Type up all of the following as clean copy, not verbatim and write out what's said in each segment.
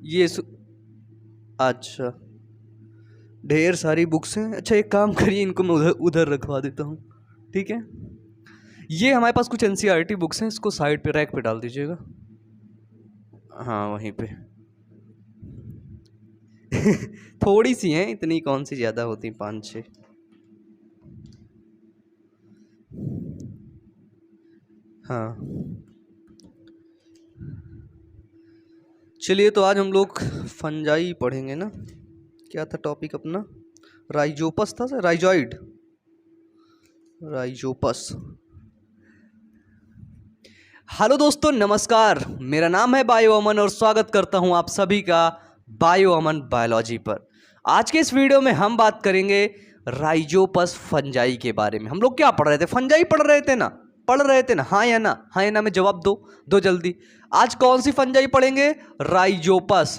ये अच्छा, ढेर सारी बुक्स हैं। अच्छा एक काम करिए, इनको मैं उधर उधर रखवा देता हूँ, ठीक है। ये हमारे पास कुछ एनसीईआरटी बुक्स हैं, इसको साइड पे रैक पे डाल दीजिएगा। हाँ वहीं पे थोड़ी सी हैं, इतनी कौन सी ज़्यादा होती, 5-6। हाँ चलिए, तो आज हम लोग फंजाई पढ़ेंगे ना। क्या था टॉपिक अपना? राइजोपस था, राइजॉइड, राइजोपस। हेलो दोस्तों, नमस्कार। मेरा नाम है बायो अमन और स्वागत करता हूं आप सभी का बायो अमन बायोलॉजी पर। आज के इस वीडियो में हम बात करेंगे राइजोपस फंजाई के बारे में। हम लोग क्या पढ़ रहे थे? फंजाई पढ़ रहे थे ना? पढ़ रहे थे ना? हाँ या ना? हाँ या ना में जवाब दो जल्दी। आज कौन सी फंजाई पढ़ेंगे? राइजोपस।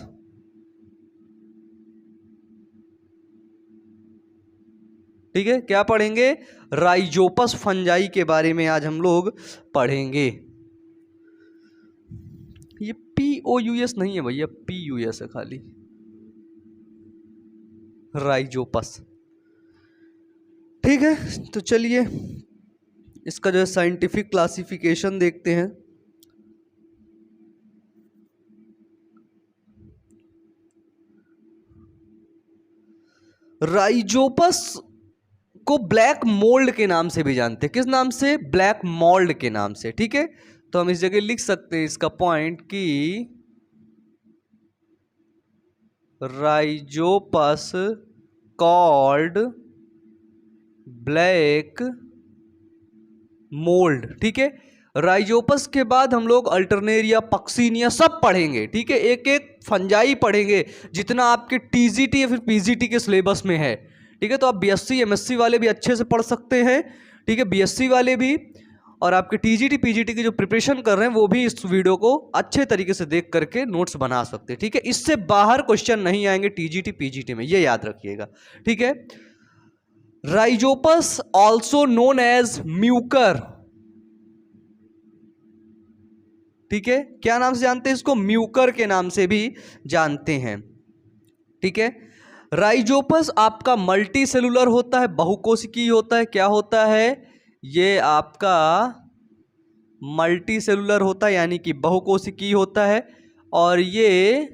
ठीक है, क्या पढ़ेंगे? राइजोपस फंजाई के बारे में आज हम लोग पढ़ेंगे। ये POUS नहीं है भैया, PUS है खाली, राइजोपस। ठीक है, तो चलिए इसका जो है साइंटिफिक क्लासिफिकेशन देखते हैं। राइजोपस को ब्लैक मोल्ड के नाम से भी जानते हैं। किस नाम से? ब्लैक मोल्ड के नाम से। ठीक है, तो हम इस जगह लिख सकते हैं इसका पॉइंट कि राइजोपस कॉल्ड ब्लैक मोल्ड। ठीक है, राइजोपस के बाद हम लोग अल्टरनेरिया, पक्सिनिया सब पढ़ेंगे। ठीक है, एक एक फंजाई पढ़ेंगे जितना आपके TGT या फिर PGT के सिलेबस में है। ठीक है, तो आप BSc MSc वाले भी अच्छे से पढ़ सकते हैं। ठीक है, BSc वाले भी, और आपके TGT PGT की जो प्रिपरेशन कर रहे हैं वो भी इस वीडियो को अच्छे तरीके से देख करके नोट्स बना सकते हैं। ठीक है, इससे बाहर क्वेश्चन नहीं आएंगे TGT PGT में, ये याद रखिएगा। ठीक है, Rhizopus also known as Mucor. ठीक है, क्या नाम से जानते हैं इसको? म्यूकर के नाम से भी जानते हैं। ठीक है, राइजोपस आपका मल्टी सेलुलर होता है, बहुकोशिकीय होता है। क्या होता है? ये आपका मल्टी सेलुलर होता है, यानी कि बहुकोशिकीय होता है। और ये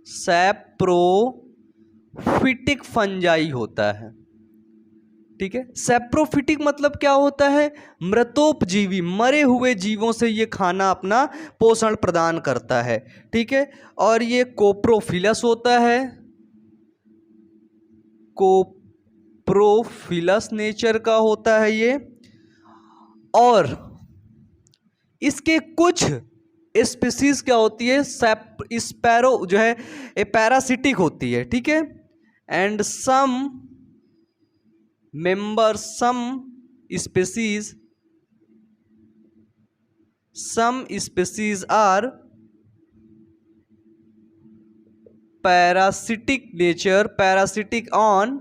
सैप्रोफिटिक फंजाई होता है। ठीक है, सैप्रोफिटिक मतलब क्या होता है? मृतोपजीवी, मरे हुए जीवों से ये खाना अपना पोषण प्रदान करता है। ठीक है, और ये कोप्रोफिलस होता है, कोप्रोफिलस नेचर का होता है ये। और इसके कुछ स्पीसीज क्या होती है? स्पैरो जो है ये पैरासिटिक होती है। ठीक है, and some member, some species are parasitic nature, parasitic on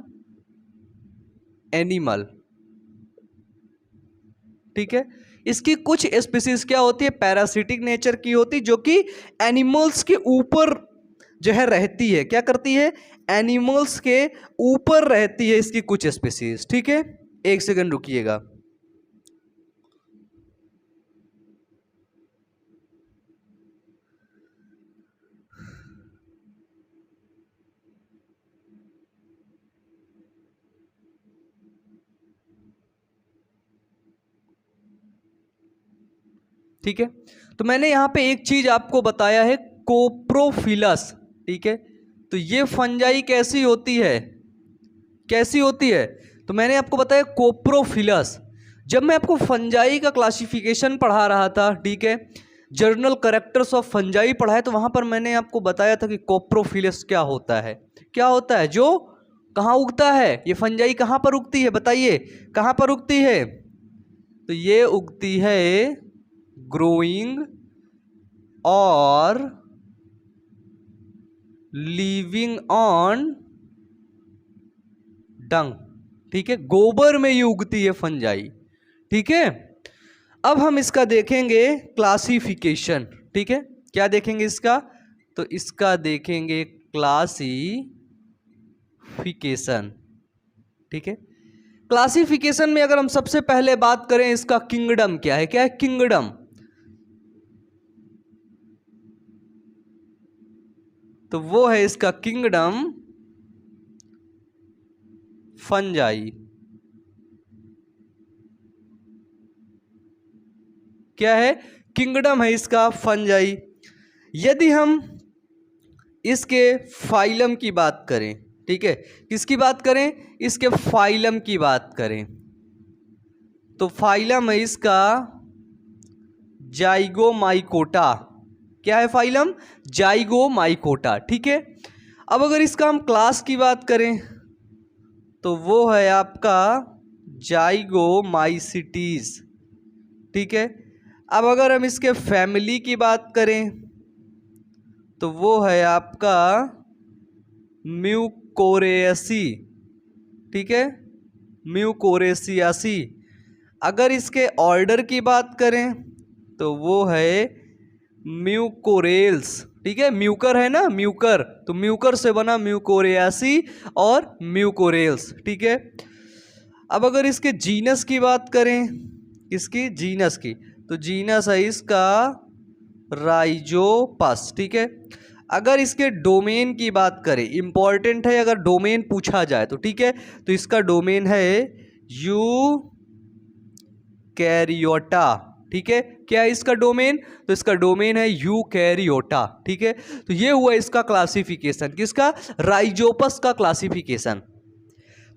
animal। ठीक है, इसकी कुछ स्पीसीज क्या होती है? पैरासिटिक नेचर की होती, जो कि एनिमल्स के ऊपर जो है रहती है। क्या करती है? एनिमल्स के ऊपर रहती है इसकी कुछ स्पीसीज। ठीक है, एक सेकंड रुकिएगा। ठीक है, तो मैंने यहां पे एक चीज आपको बताया है, कोप्रोफिलस। ठीक है, तो ये फंजाई कैसी होती है? कैसी होती है? तो मैंने आपको बताया कोप्रोफिलस। जब मैं आपको फंजाई का क्लासिफिकेशन पढ़ा रहा था, ठीक है, जर्नल कैरेक्टर्स ऑफ फंजाई पढ़ा है, तो वहां पर मैंने आपको बताया था कि कोप्रोफिलस क्या होता है। क्या होता है? जो कहाँ उगता है? ये फंजाई कहाँ पर उगती है? बताइए, कहाँ पर उगती है? तो ये उगती है ग्रोइंग और लिविंग ऑन डंग। ठीक है, गोबर में ये उगती है फंजाई। ठीक है, अब हम इसका देखेंगे क्लासिफिकेशन। ठीक है, क्या देखेंगे इसका? तो इसका देखेंगे क्लासिफिकेशन। ठीक है, क्लासिफिकेशन में अगर हम सबसे पहले बात करें इसका किंगडम क्या है, क्या है किंगडम, तो वो है इसका किंगडम फंजाई। क्या है, किंगडम है इसका फंजाई। यदि हम इसके फाइलम की बात करें, ठीक है, किसकी बात करें, इसके फाइलम की बात करें, तो फाइलम है इसका जाइगोमाइकोटा। क्या है फाइलम, जाइगोमाइकोटा। ठीक है, अब अगर इसका हम क्लास की बात करें तो वो है आपका जाइगोमाइसिटीज। ठीक है, अब अगर हम इसके फैमिली की बात करें तो वो है आपका म्यूकोरेसी। ठीक है, म्यूकोरेसियासी। अगर इसके ऑर्डर की बात करें तो वो है म्यूकोरेल्स। ठीक है, म्यूकर है ना, म्यूकर, तो म्यूकर से बना म्यूकोरेयासी और म्यूकोरेल्स। ठीक है, अब अगर इसके जीनस की बात करें, इसकी जीनस की, तो जीनस है इसका राइजोपस। ठीक है, अगर इसके डोमेन की बात करें, इंपॉर्टेंट है अगर डोमेन पूछा जाए तो, ठीक है, तो इसका डोमेन है यूकैरियोटा। ठीक है, क्या है इसका डोमेन, तो इसका डोमेन है यूकैरियोटा। ठीक है, तो ये हुआ इसका क्लासिफिकेशन, किसका, राइजोपस का क्लासिफिकेशन।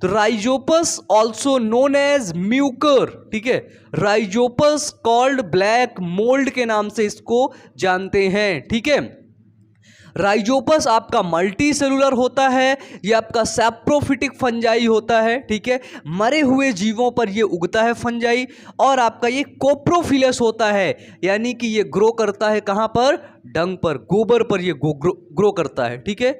तो Rhizopus also known as Mucor. ठीक है, राइजोपस कॉल्ड ब्लैक मोल्ड के नाम से इसको जानते हैं। ठीक है, राइजोपस आपका मल्टी सेलुलर होता है, ये आपका सैप्रोफिटिक फंजाई होता है। ठीक है, मरे हुए जीवों पर ये उगता है फंजाई, और आपका ये कोप्रोफिलस होता है, यानी कि ये ग्रो करता है कहां पर, डंग पर, गोबर पर ये ग्रो करता है। ठीक है,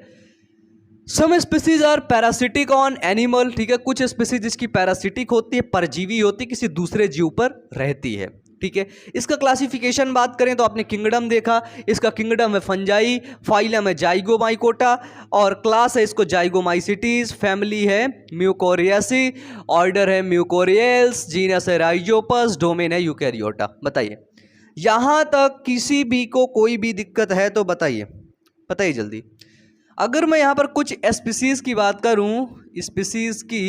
some species are parasitic on animal. ठीक है, कुछ स्पीसीज जिसकी पैरासिटिक होती है, परजीवी होती है, किसी दूसरे जीव पर रहती है। ठीक है, इसका क्लासिफिकेशन बात करें तो आपने किंगडम देखा, इसका किंगडम है फंजाई, फाइलम है जाइगोमाइकोटा, और क्लास है इसको जाइगोमाइसिटीज, फैमिली है म्यूकोरियासी, ऑर्डर है म्यूकोरियल्स, जीनस है राइजोपस, डोमेन है यूकैरियोटा। बताइए यहां तक किसी भी को कोई भी दिक्कत है तो बताइए, बताइए जल्दी। अगर मैं यहां पर कुछ स्पीसीज की बात करूं, स्पीसीज की,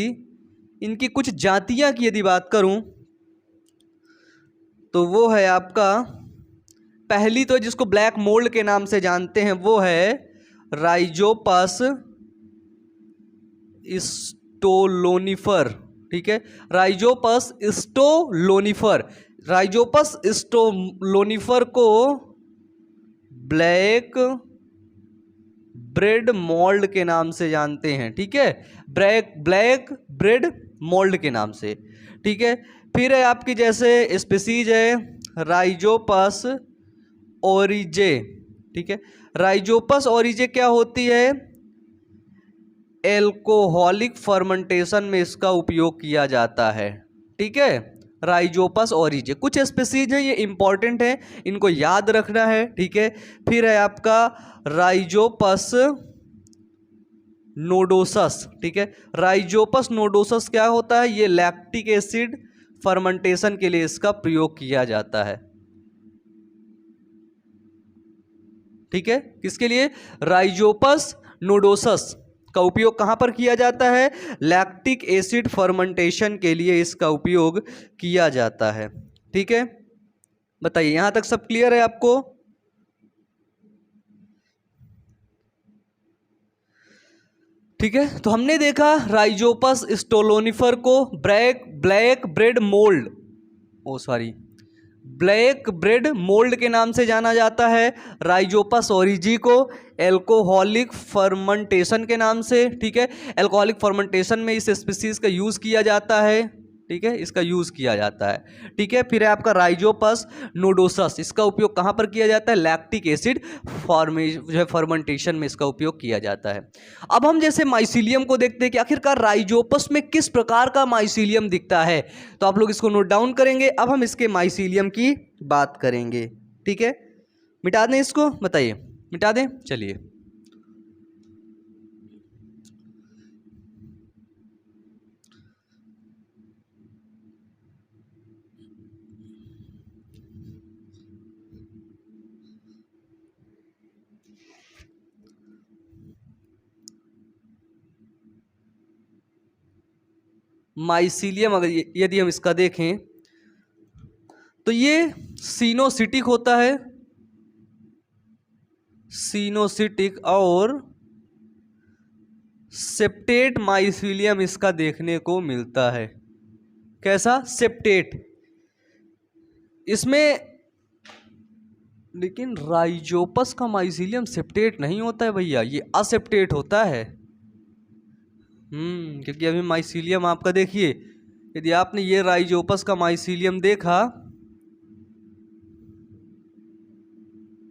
इनकी कुछ जातियां की यदि बात करूं तो वो है आपका, पहली तो जिसको ब्लैक मोल्ड के नाम से जानते हैं वो है राइजोपस स्टोलोनिफर। ठीक है, राइजोपस स्टोलोनिफर, राइजोपस स्टोलोनिफर को ब्लैक ब्रेड मोल्ड के नाम से जानते हैं। ठीक है, ब्लैक ब्रेड मोल्ड के नाम से। ठीक है, फिर है आपकी जैसे स्पीसीज है राइजोपस ओरिजे। ठीक है, राइजोपस ओरिजे क्या होती है, एल्कोहलिक फर्मेंटेशन में इसका उपयोग किया जाता है। ठीक है, राइजोपस ओरिजे, कुछ स्पीसीज है ये इंपॉर्टेंट है, इनको याद रखना है। ठीक है, फिर है आपका राइजोपस नोडोसस। ठीक है, राइजोपस नोडोसस क्या होता है, ये लैक्टिक एसिड फर्मेंटेशन के लिए इसका प्रयोग किया जाता है। ठीक है, किसके लिए, राइजोपस नोडोसस का उपयोग कहां पर किया जाता है, लैक्टिक एसिड फर्मेंटेशन के लिए इसका उपयोग किया जाता है। ठीक है, बताइए यहां तक सब क्लियर है आपको। ठीक है, तो हमने देखा राइजोपस स्टोलोनिफर को black bread mould, black bread mould के नाम से जाना जाता है, राइजोपस ओरिजी को एल्कोहलिक फर्मेंटेशन के नाम से। ठीक है, एल्कोहलिक फर्मेंटेशन में इस स्पीसीज का यूज किया जाता है। ठीक है, इसका यूज किया जाता है। ठीक है, फिर है आपका राइजोपस नोडोसस, इसका उपयोग कहां पर किया जाता है, लैक्टिक एसिड फर्मेंटेशन में इसका उपयोग किया जाता है। अब हम जैसे माइसीलियम को देखते हैं कि आखिरकार राइजोपस में किस प्रकार का माइसीलियम दिखता है, तो आप लोग इसको नोट डाउन करेंगे। अब हम इसके माइसीलियम की बात करेंगे। ठीक है, मिटा दें इसको, बताइए मिटा दें, चलिए। माइसीलियम अगर यदि हम इसका देखें तो ये सीनोसिटिक होता है, सीनोसिटिक, और सेप्टेट माइसीलियम इसका देखने को मिलता है। कैसा? सेप्टेट। इसमें लेकिन राइजोपस का माइसीलियम सेप्टेट नहीं होता है भैया, ये असेप्टेट होता है। क्योंकि अभी माइसीलियम आपका देखिए, यदि आपने ये राइजोपस का माइसीलियम देखा,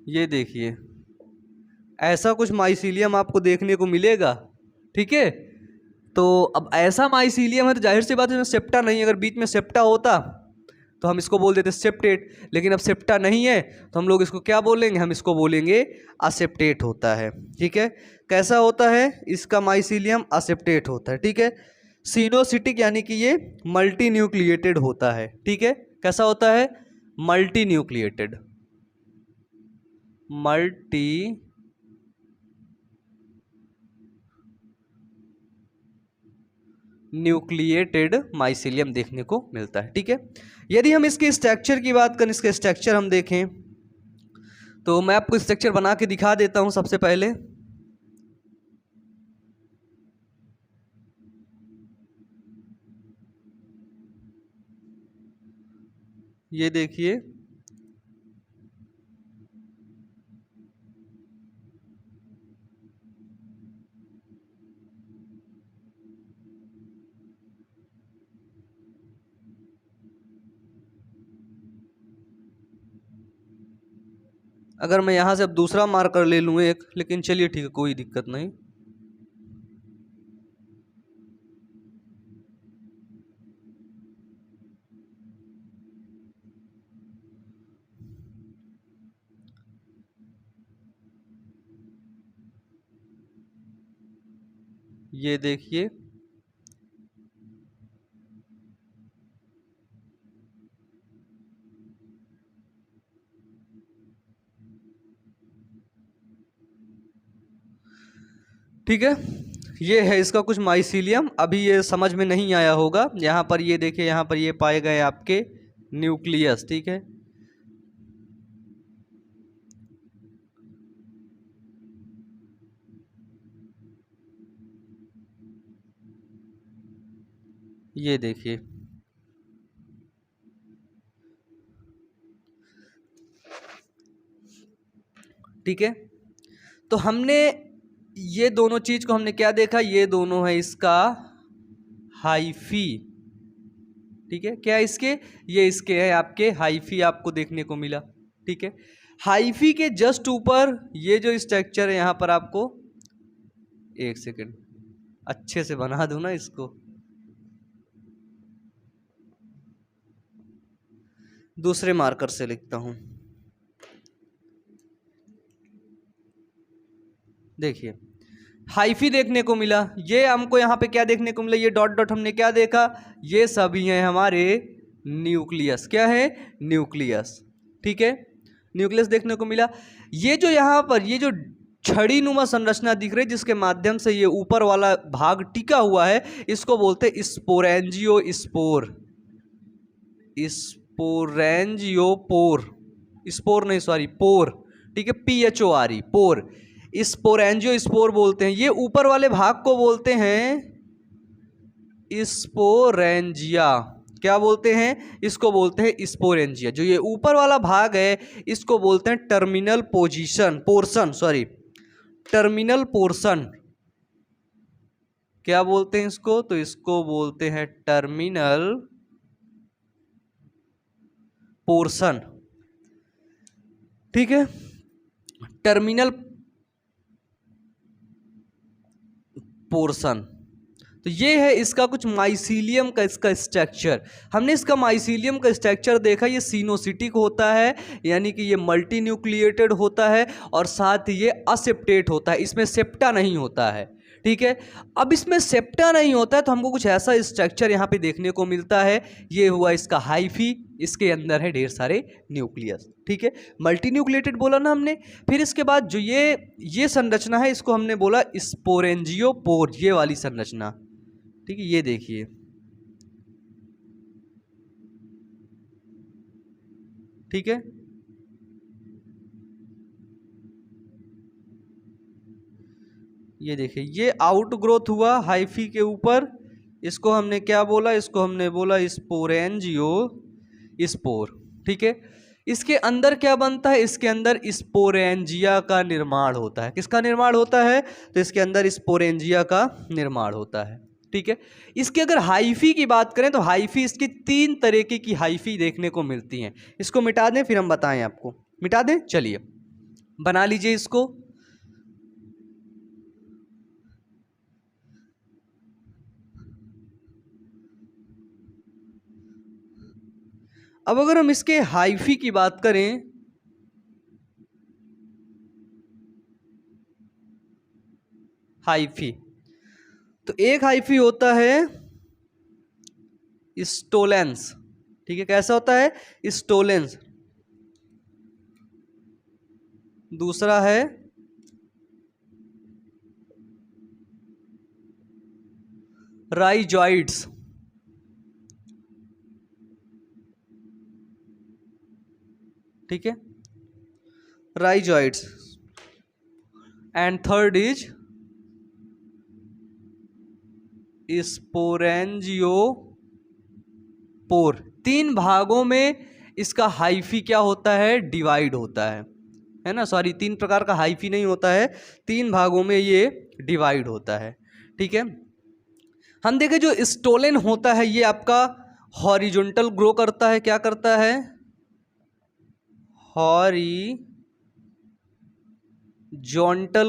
ये देखिए ऐसा कुछ माइसीलियम आपको देखने को मिलेगा, ठीक है। तो अब ऐसा माइसीलियम है तो जाहिर सी बात है सेप्टा नहीं, अगर बीच में सेप्टा होता तो हम इसको बोल देते सेप्टेट, लेकिन अब सेप्टा नहीं है तो हम लोग इसको क्या बोलेंगे? हम इसको बोलेंगे असेप्टेट होता है, ठीक है। कैसा होता है? इसका माइसीलियम असेप्टेट होता है, ठीक है। सीनोसिटिक यानी कि ये मल्टी न्यूक्लिएटेड होता है, ठीक है। कैसा होता है? Multi nucleated, multi nucleated mycelium देखने को मिलता है, ठीक है। यदि हम इसके स्ट्रक्चर की बात करें, इसके स्ट्रक्चर हम देखें तो मैं आपको स्ट्रक्चर बना के दिखा देता हूं। सबसे पहले ये देखिए, अगर मैं यहां से अब दूसरा मार्कर ले लूं एक, लेकिन चलिए ठीक है, कोई दिक्कत नहीं। ये देखिए, ठीक है। ये है इसका कुछ माइसीलियम। अभी ये समझ में नहीं आया होगा, यहाँ पर ये देखिए, यहाँ पर ये पाए गए आपके न्यूक्लियस, ठीक है। ये देखिए, ठीक है। तो हमने ये दोनों चीज को हमने क्या देखा? ये दोनों है इसका हाइफी, ठीक है। क्या इसके? ये इसके है आपके हाइफी, आपको देखने को मिला, ठीक है। हाइफी के जस्ट ऊपर ये जो स्ट्रक्चर है, यहां पर आपको, एक सेकेंड अच्छे से बना दूं ना इसको, दूसरे मार्कर से लिखता हूं। देखिए, हाइफी देखने को मिला। ये हमको यहाँ पे क्या देखने को मिला? ये डॉट डॉट हमने क्या देखा? ये सभी हैं हमारे न्यूक्लियस। क्या है? न्यूक्लियस, ठीक है। न्यूक्लियस देखने को मिला। ये जो यहाँ पर ये जो छड़ी नुमा संरचना दिख रही है, जिसके माध्यम से ये ऊपर वाला भाग टिका हुआ है, इसको बोलते हैं स्पोरेंजियोस्पोर। स्पोरेंजियोपोर, स्पोर नहीं सॉरी, पोर, ठीक है, PHORE, पोर। स्पोरेंजियोस्पोर बोलते हैं। ये ऊपर वाले भाग को बोलते हैं स्पोरेंजिया। क्या बोलते हैं? इसको बोलते हैं स्पोरेंजिया। जो ये ऊपर वाला भाग है, इसको बोलते हैं terminal portion, sorry, terminal portion. क्या बोलते हैं इसको? तो इसको बोलते हैं टर्मिनल पोर्शन, ठीक है। Terminal portion. तो ये है इसका कुछ माइसीलियम का इसका स्ट्रक्चर। हमने इसका माइसीलियम का स्ट्रक्चर देखा, ये सिनोसिटिक होता है, यानी कि ये मल्टी न्यूक्लिएटेड होता है और साथ ही ये असेप्टेट होता है, इसमें सेप्टा नहीं होता है। ठीक है, अब इसमें सेप्टा नहीं होता है तो हमको कुछ ऐसा स्ट्रक्चर यहाँ पे देखने को मिलता है। ये हुआ इसका हाइफी, इसके अंदर है ढेर सारे न्यूक्लियस। ठीक है, मल्टी न्यूक्लिएटेड बोला ना हमने। फिर इसके बाद जो ये संरचना है इसको हमने बोला स्पोरेंजियोपोर, ये वाली संरचना। ठीक है, ये देखिए, ठीक है, ये देखिए, ये आउट ग्रोथ हुआ हाइफी के ऊपर, इसको हमने क्या बोला, इसको हमने बोला स्पोरेंजियो स्पोर। ठीक है, इसके अंदर क्या बनता है, इसके अंदर स्पोरेंजिया का निर्माण होता है। किसका निर्माण होता है, तो इसके अंदर स्पोरेंजिया का निर्माण होता है। ठीक है, इसके अगर हाइफी की बात करें तो हाइफी, इसकी 3 तरीके की हाइफी देखने को मिलती हैं। इसको मिटा दें फिर हम बताएं आपको, मिटा दें, चलिए बना लीजिए इसको। अब अगर हम इसके हाइफी की बात करें, हाइफी, तो एक हाइफी होता है स्टोलेंस। ठीक है, कैसा होता है, स्टोलेंस। दूसरा है राइजॉइड्स। ठीक है, rhizoids. And third is sporangiophore. 3 भागों में इसका हाइफी क्या होता है, डिवाइड होता है ना, सॉरी 3 प्रकार का हाइफी नहीं होता है, 3 भागों में ये डिवाइड होता है। ठीक है, हम देखें जो स्टोलेन होता है ये आपका हॉरिजॉन्टल ग्रो करता है, क्या करता है, हॉरिजॉन्टल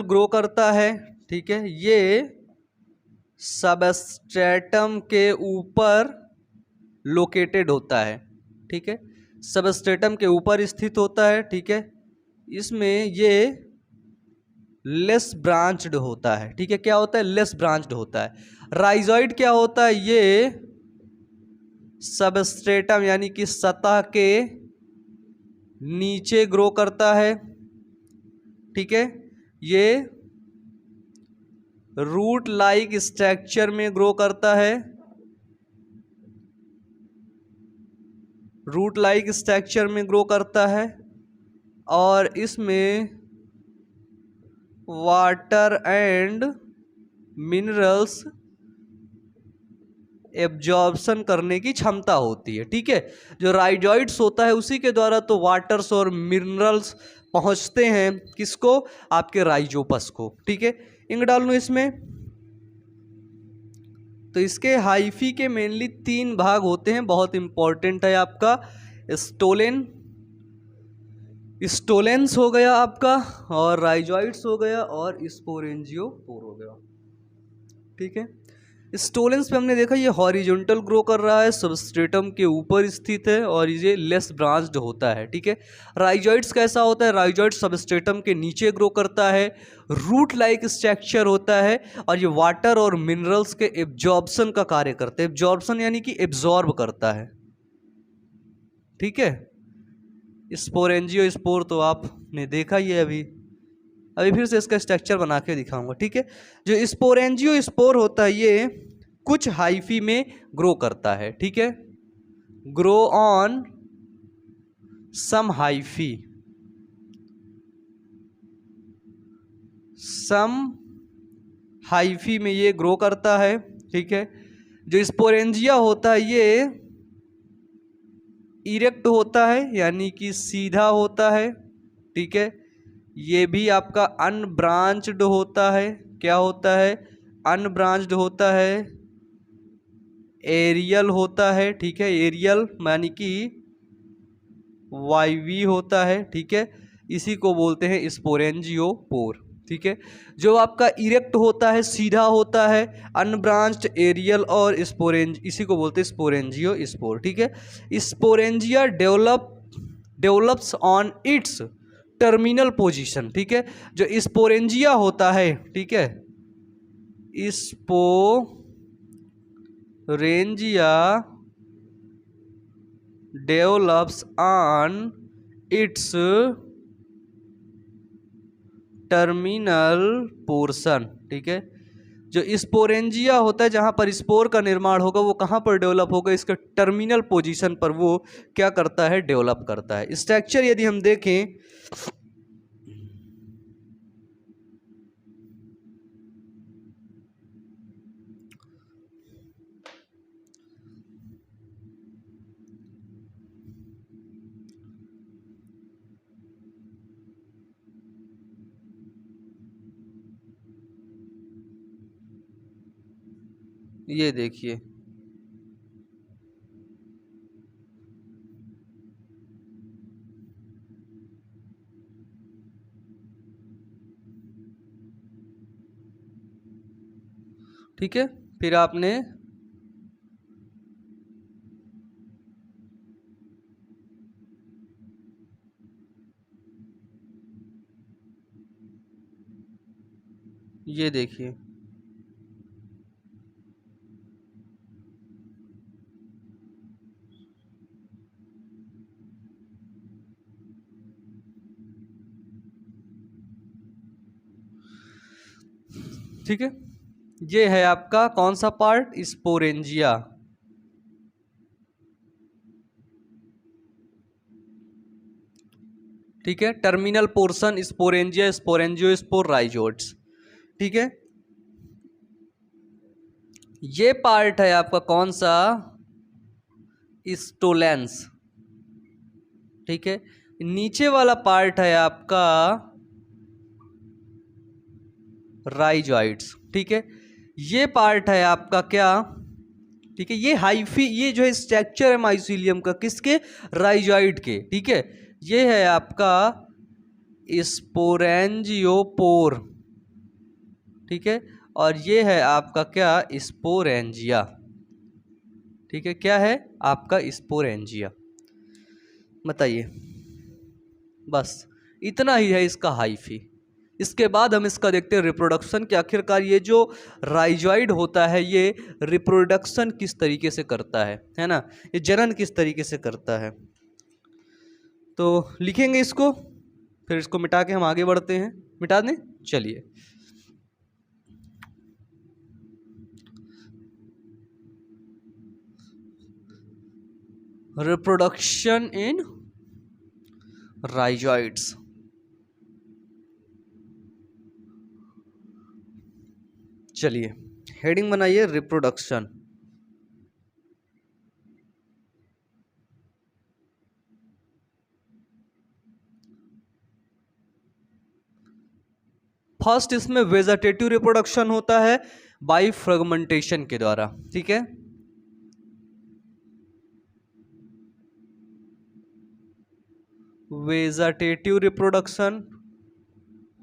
ग्रो करता है। ठीक है, ये सबस्ट्रेटम के ऊपर लोकेटेड होता है। ठीक है, सबस्ट्रेटम के ऊपर स्थित होता है। ठीक है, इसमें ये लेस ब्रांच्ड होता है। ठीक है, क्या होता है, लेस ब्रांच्ड होता है। राइजॉइड क्या होता है, ये सबस्ट्रेटम यानी कि सतह के नीचे ग्रो करता है। ठीक है, ये रूट लाइक स्ट्रक्चर में ग्रो करता है, रूट लाइक स्ट्रक्चर में ग्रो करता है, और इसमें वाटर एंड मिनरल्स एब्जॉर्प्शन करने की क्षमता होती है। ठीक है, जो राइजॉइड्स होता है उसी के द्वारा तो वाटर्स और मिनरल्स पहुंचते हैं किसको, आपके राइजोपस को। ठीक है, इंक डाल लूं इसमें। तो इसके हाइफी के मेनली 3 भाग होते हैं, बहुत इंपॉर्टेंट है आपका। स्टोलेंस हो गया आपका, और राइजॉइड्स हो गया, और स्पोरेंजियोपोर हो गया। ठीक है, स्टोलेंस पे हमने देखा ये हॉरिजॉन्टल ग्रो कर रहा है, सबस्ट्रेटम के ऊपर स्थित है और ये लेस ब्रांच्ड होता है। ठीक है, राइजॉइड्स कैसा होता है, राइजॉइड सबस्ट्रेटम के नीचे ग्रो करता है, रूट लाइक स्ट्रक्चर होता है, और ये वाटर और मिनरल्स के एब्जॉर्प्शन का कार्य करते हैं। एब्जॉर्प्शन यानी कि एब्जॉर्ब करता है। ठीक है, स्पोरेंजियोस्पोर तो आपने देखा ही है, अभी फिर से इसका स्ट्रक्चर बना के दिखाऊंगा। ठीक है, जो स्पोरेंजियोस्पोर होता है ये कुछ हाइफी में ग्रो करता है। ठीक है, grow on some hyphae, some hyphae में ये ग्रो करता है। ठीक है, जो स्पोरेंजिया होता है ये इरेक्ट होता है यानी कि सीधा होता है। ठीक है, ये भी आपका अनब्रांच्ड होता है। क्या होता है, अनब्रांच्ड होता है, एरियल होता है। ठीक है, एरियल यानी कि वाइवी होता है। ठीक है, इसी को बोलते हैं स्पोरेंजियोपोर। ठीक है। जो आपका इरेक्ट होता है, सीधा होता है, अनब्रांच्ड, एरियल और स्पोरेंज, इसी को बोलते हैं स्पोरेंजियो स्पोर। ठीक है। Sporangia develops on it's terminal position. ठीक है। जो स्पोरेंजिया होता है, ठीक है, sporangia develops on it's terminal portion. ठीक है। जो स्पोरेंजिया होता है, जहां पर स्पोर का निर्माण होगा, वो कहां पर डेवलप होगा, इसके टर्मिनल पोजीशन पर वो क्या करता है, डेवलप करता है। स्ट्रक्चर यदि हम देखें, ये देखिए, ठीक है। फिर आपने ये देखिए, ठीक है, ये है आपका कौन सा पार्ट, स्पोरेंजिया। ठीक है। Terminal portion sporangia, स्पोरेंजियो spore, rhizoids. ठीक है। ये पार्ट है आपका कौन सा, स्टोलेंस। ठीक है। नीचे वाला पार्ट है आपका राइजोइड्स। ठीक है। ये पार्ट है आपका क्या, ठीक है, ये हाइफी, ये जो है स्ट्रक्चर है माइसीलियम का, किसके, राइजोइड के। ठीक है। ये है आपका स्पोरेंजियोपोर। ठीक है। और ये है आपका क्या, स्पोरेंजिया। ठीक है। क्या है आपका, स्पोरेंजिया। बताइए, बस इतना ही है इसका हाइफी। इसके बाद हम इसका देखते हैं रिप्रोडक्शन कि आखिरकार ये जो राइजोइड होता है, ये रिप्रोडक्शन किस तरीके से करता है ना, ये जनन किस तरीके से करता है। तो लिखेंगे इसको, फिर इसको मिटा के हम आगे बढ़ते हैं। मिटा दें, चलिए। Reproduction in rhizoids. चलिए, हेडिंग बनाइए, रिप्रोडक्शन। फर्स्ट इसमें वेजिटेटिव रिप्रोडक्शन होता है बाई फ्रेगमेंटेशन के द्वारा। ठीक है। वेजिटेटिव रिप्रोडक्शन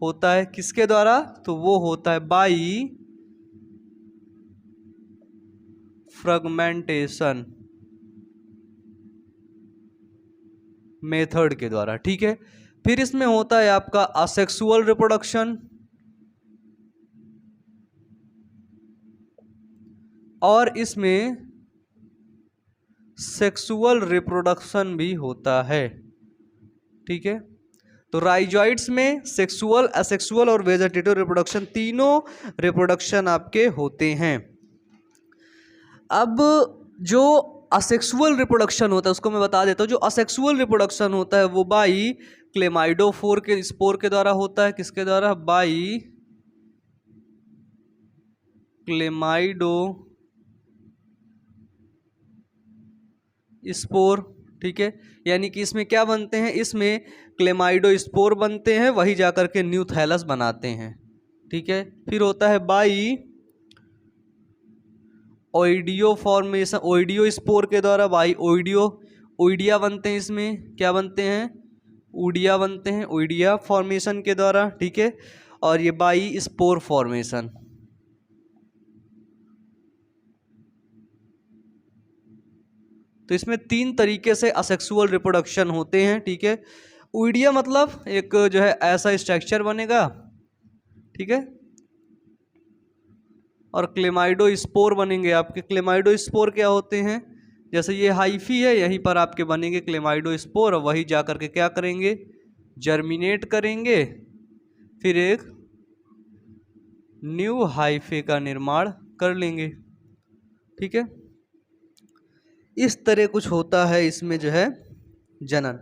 होता है किसके द्वारा, तो वो होता है बाई फ्रेगमेंटेशन मेथड के द्वारा। ठीक है। फिर इसमें होता है आपका असेक्सुअल रिप्रोडक्शन, और इसमें सेक्सुअल रिप्रोडक्शन भी होता है। ठीक है। तो राइजोइड्स में सेक्सुअल, असेक्सुअल और वेजिटेटिव रिप्रोडक्शन, तीनों रिप्रोडक्शन आपके होते हैं। अब जो असेक्सुअल रिप्रोडक्शन होता है उसको मैं बता देता हूँ। जो असेक्सुअल रिप्रोडक्शन होता है वो बाई क्लेमाइडोफोर के स्पोर के द्वारा होता है। किसके द्वारा, बाई क्लेमाइडो स्पोर। ठीक है। यानी कि इसमें क्या बनते हैं, इसमें क्लेमाइडो स्पोर बनते हैं, वही जाकर के न्यू थैलस बनाते हैं। ठीक है। फिर होता है बाई ओइडियो फॉर्मेशन, ओइडियो स्पोर के द्वारा बाई ओइडिया बनते हैं। इसमें क्या बनते हैं, उडिया बनते हैं, ओइडिया फॉर्मेशन के द्वारा। ठीक है। और ये बाई स्पोर फॉर्मेशन। तो इसमें 3 तरीके से असेक्सुअल रिप्रोडक्शन होते हैं, ठीक है। ओइडिया मतलब एक जो है ऐसा स्ट्रक्चर बनेगा, ठीक है, और क्लेमाइडोस्पोर बनेंगे आपके। क्लेमाइडोस्पोर क्या होते हैं, जैसे ये हाइफी है, यहीं पर आपके बनेंगे क्लेमाइडोस्पोर, और वही जा करके क्या करेंगे, जर्मिनेट करेंगे, फिर एक न्यू हाइफे का निर्माण कर लेंगे, ठीक है। इस तरह कुछ होता है इसमें जो है जनन,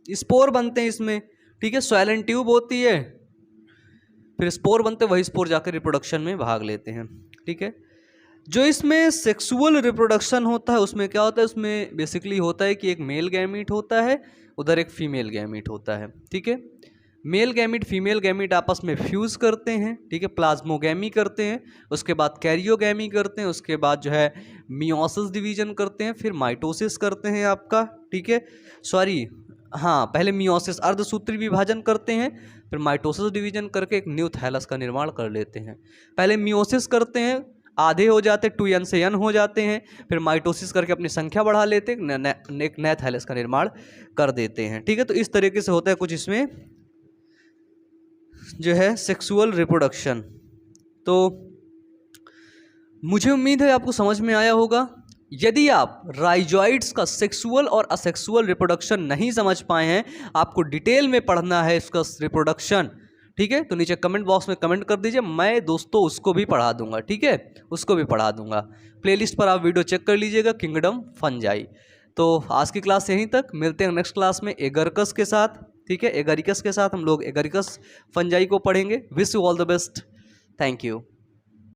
स्पोर बनते हैं इसमें, ठीक है। स्वैलन ट्यूब होती है, फिर स्पोर बनते, वही स्पोर जाकर रिप्रोडक्शन में भाग लेते हैं, ठीक है। जो इसमें सेक्सुअल रिप्रोडक्शन होता है उसमें क्या होता है, उसमें बेसिकली होता है कि एक मेल गैमीट होता है, उधर एक फीमेल गैमीट होता है, ठीक है। मेल गैमीट फीमेल गैमीट आपस में फ्यूज करते हैं, ठीक है, प्लाज्मोगैमी करते हैं, उसके बाद कैरियोगैमी करते हैं, उसके बाद जो है मियोसिस डिवीजन करते हैं, फिर माइटोसिस करते हैं आपका, ठीक है। सॉरी, हाँ, पहले मियोसिस अर्धसूत्री विभाजन करते हैं, फिर माइटोसिस डिवीजन करके एक न्यू थैलस का निर्माण कर लेते हैं। पहले मियोसिस करते हैं, आधे हो जाते, 2n से n हो जाते हैं, फिर माइटोसिस करके अपनी संख्या बढ़ा लेते हैं, एक नए थैलस का निर्माण कर देते हैं, ठीक है। तो इस तरीके से होता है कुछ इसमें जो है सेक्सुअल रिप्रोडक्शन। तो मुझे उम्मीद है आपको समझ में आया होगा। यदि आप राइजॉइड्स का सेक्सुअल और असेक्सुअल रिप्रोडक्शन नहीं समझ पाए हैं, आपको डिटेल में पढ़ना है इसका रिप्रोडक्शन, ठीक है, तो नीचे कमेंट बॉक्स में कमेंट कर दीजिए, मैं दोस्तों उसको भी पढ़ा दूंगा, ठीक है, उसको भी पढ़ा दूंगा। प्लेलिस्ट पर आप वीडियो चेक कर लीजिएगा, किंगडम फंजाई। तो आज की क्लास यहीं तक, मिलते हैं नेक्स्ट क्लास में एगरिकस के साथ, ठीक है। एगरिकस के साथ हम लोग एगरिकस फंजाई को पढ़ेंगे। Wish you all the best, thank you.